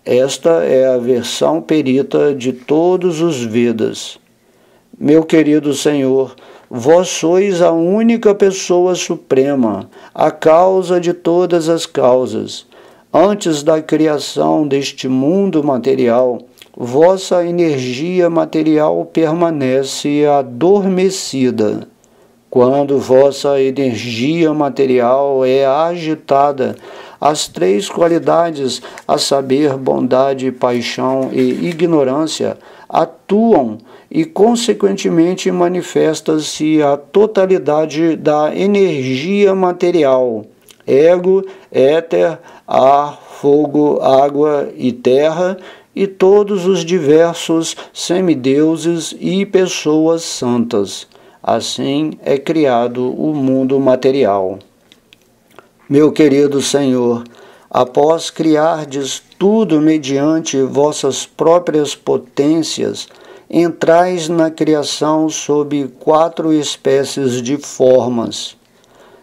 Esta é a versão perita de todos os Vedas. Meu querido Senhor, vós sois a única pessoa suprema, a causa de todas as causas. Antes da criação deste mundo material, vossa energia material permanece adormecida. Quando vossa energia material é agitada, as 3 qualidades, a saber, bondade, paixão e ignorância, atuam e, consequentemente, manifesta-se a totalidade da energia material, ego, éter, ar, fogo, água e terra, e todos os diversos semideuses e pessoas santas. Assim é criado o mundo material. Meu querido Senhor, após criardes tudo mediante vossas próprias potências, entrais na criação sob 4 espécies de formas.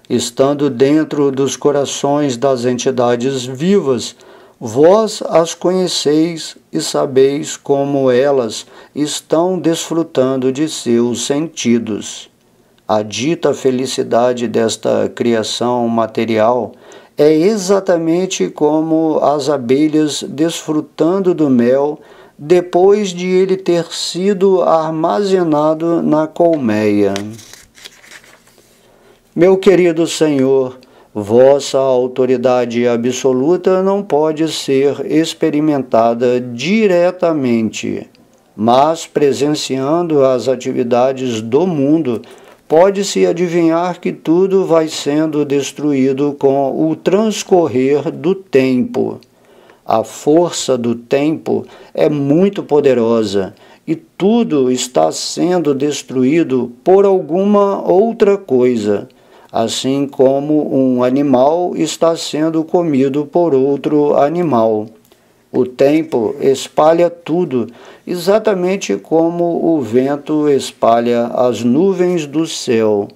Estando dentro dos corações das entidades vivas, vós as conheceis e sabeis como elas estão desfrutando de seus sentidos. A dita felicidade desta criação material é exatamente como as abelhas desfrutando do mel depois de ele ter sido armazenado na colmeia. Meu querido Senhor, vossa autoridade absoluta não pode ser experimentada diretamente, mas presenciando as atividades do mundo, pode-se adivinhar que tudo vai sendo destruído com o transcorrer do tempo. A força do tempo é muito poderosa e tudo está sendo destruído por alguma outra coisa, assim como um animal está sendo comido por outro animal. O tempo espalha tudo, exatamente como o vento espalha as nuvens do céu.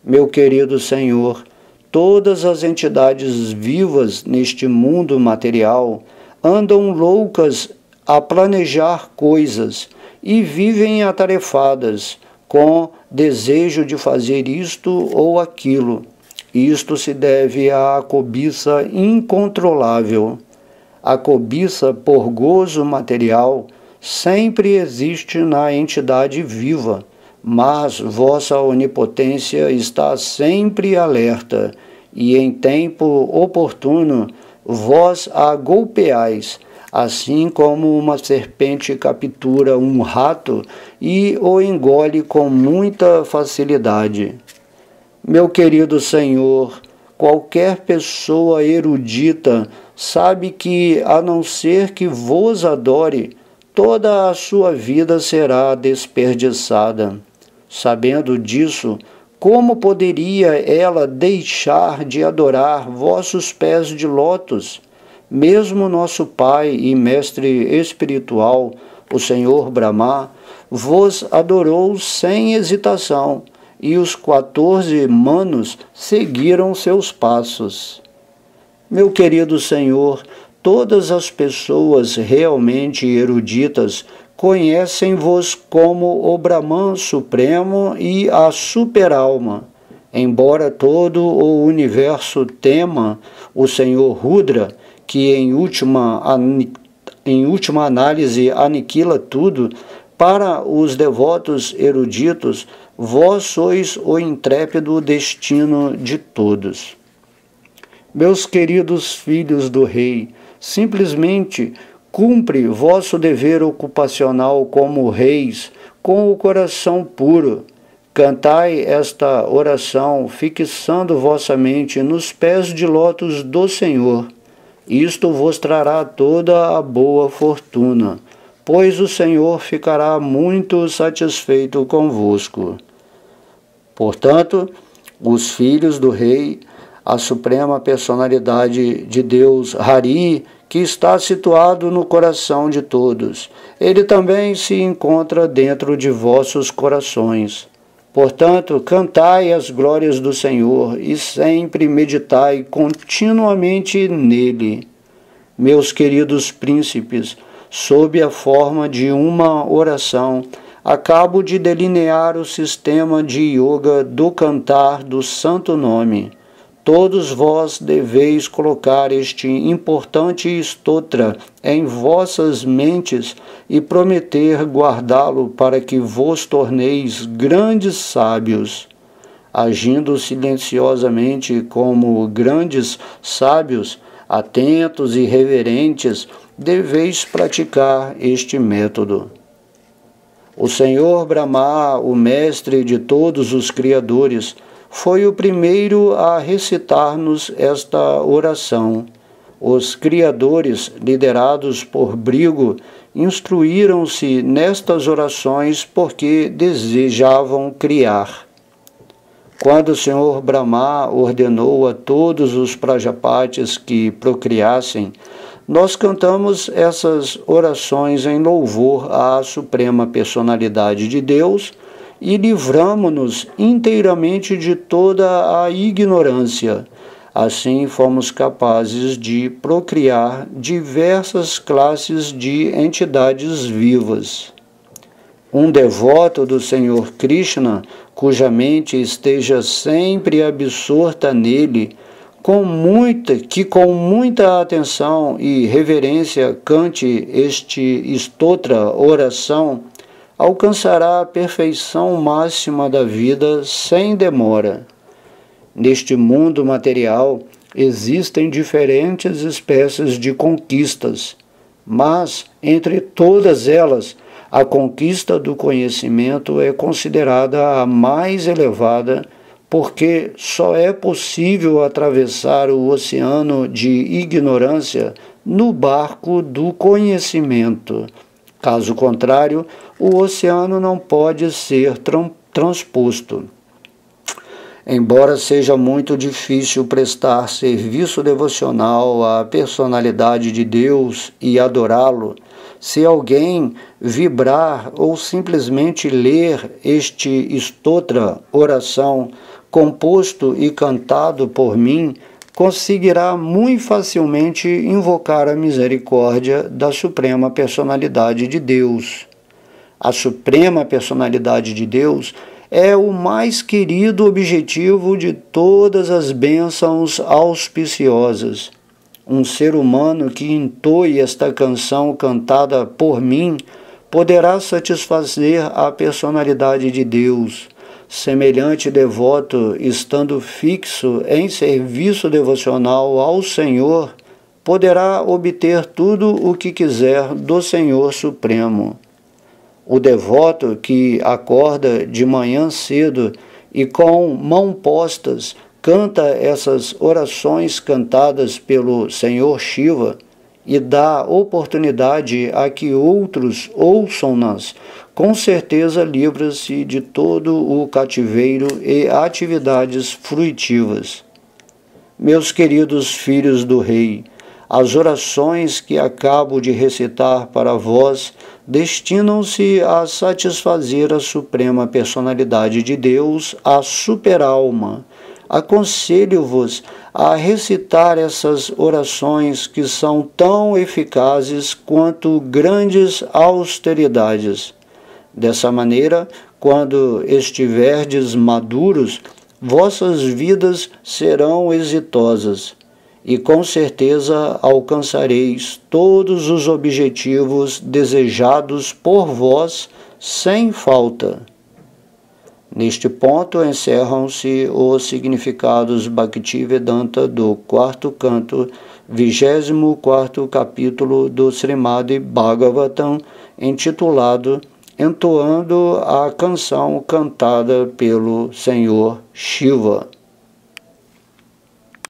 Meu querido Senhor, Todas as entidades vivas neste mundo material andam loucas a planejar coisas e vivem atarefadas com desejo de fazer isto ou aquilo. Isto se deve à cobiça incontrolável. A cobiça por gozo material sempre existe na entidade viva, mas vossa onipotência está sempre alerta, e em tempo oportuno vós a golpeais, assim como uma serpente captura um rato e o engole com muita facilidade. Meu querido Senhor, qualquer pessoa erudita sabe que, a não ser que vos adore, toda a sua vida será desperdiçada. Sabendo disso, como poderia ela deixar de adorar vossos pés de lótus? Mesmo nosso Pai e Mestre espiritual, o Senhor Brahma, vos adorou sem hesitação, e os 14 manos seguiram seus passos. Meu querido Senhor, todas as pessoas realmente eruditas conhecem-vos como o Brahman Supremo e a Superalma. Embora todo o universo tema o Senhor Rudra, que em última análise aniquila tudo, para os devotos eruditos, vós sois o intrépido destino de todos. Meus queridos filhos do Rei, simplesmente cumpre vosso dever ocupacional como reis, com o coração puro. Cantai esta oração, fixando vossa mente nos pés de lótus do Senhor. Isto vos trará toda a boa fortuna, pois o Senhor ficará muito satisfeito convosco. Portanto, os filhos do Rei, a suprema personalidade de Deus, Hari, que está situado no coração de todos, ele também se encontra dentro de vossos corações. Portanto, cantai as glórias do Senhor e sempre meditai continuamente nele. Meus queridos príncipes, sob a forma de uma oração, acabo de delinear o sistema de yoga do cantar do santo nome. Todos vós deveis colocar este importante stotra em vossas mentes e prometer guardá-lo para que vos torneis grandes sábios. Agindo silenciosamente como grandes sábios, atentos e reverentes, deveis praticar este método. O Senhor Brahma, o mestre de todos os criadores, foi o primeiro a recitar-nos esta oração. Os criadores, liderados por Brigo, instruíram-se nestas orações porque desejavam criar. Quando o Senhor Brahma ordenou a todos os Prajapatis que procriassem, nós cantamos essas orações em louvor à Suprema Personalidade de Deus e livramo-nos inteiramente de toda a ignorância. Assim fomos capazes de procriar diversas classes de entidades vivas. Um devoto do Senhor Krishna, cuja mente esteja sempre absorta nele, com muita atenção e reverência cante este stotra, oração, alcançará a perfeição máxima da vida sem demora. Neste mundo material existem diferentes espécies de conquistas, mas entre todas elas, a conquista do conhecimento é considerada a mais elevada, porque só é possível atravessar o oceano de ignorância no barco do conhecimento. Caso contrário, o oceano não pode ser transposto. Embora seja muito difícil prestar serviço devocional à personalidade de Deus e adorá-lo, se alguém vibrar ou simplesmente ler este stotra, oração, composto e cantado por mim, conseguirá muito facilmente invocar a misericórdia da Suprema Personalidade de Deus. A Suprema Personalidade de Deus é o mais querido objetivo de todas as bênçãos auspiciosas. Um ser humano que entoe esta canção cantada por mim poderá satisfazer a personalidade de Deus. Semelhante devoto, estando fixo em serviço devocional ao Senhor, poderá obter tudo o que quiser do Senhor Supremo. O devoto que acorda de manhã cedo e com mãos postas canta essas orações cantadas pelo Senhor Shiva e dá oportunidade a que outros ouçam-nas, com certeza livra-se de todo o cativeiro e atividades fruitivas. Meus queridos filhos do Rei, as orações que acabo de recitar para vós destinam-se a satisfazer a Suprema Personalidade de Deus, a superalma. Aconselho-vos a recitar essas orações que são tão eficazes quanto grandes austeridades. Dessa maneira, quando estiverdes maduros, vossas vidas serão exitosas e com certeza alcançareis todos os objetivos desejados por vós sem falta. Neste ponto encerram-se os significados Bhaktivedanta do 4º canto, 24º capítulo do Srimad Bhagavatam, intitulado Entoando a canção cantada pelo Senhor Shiva.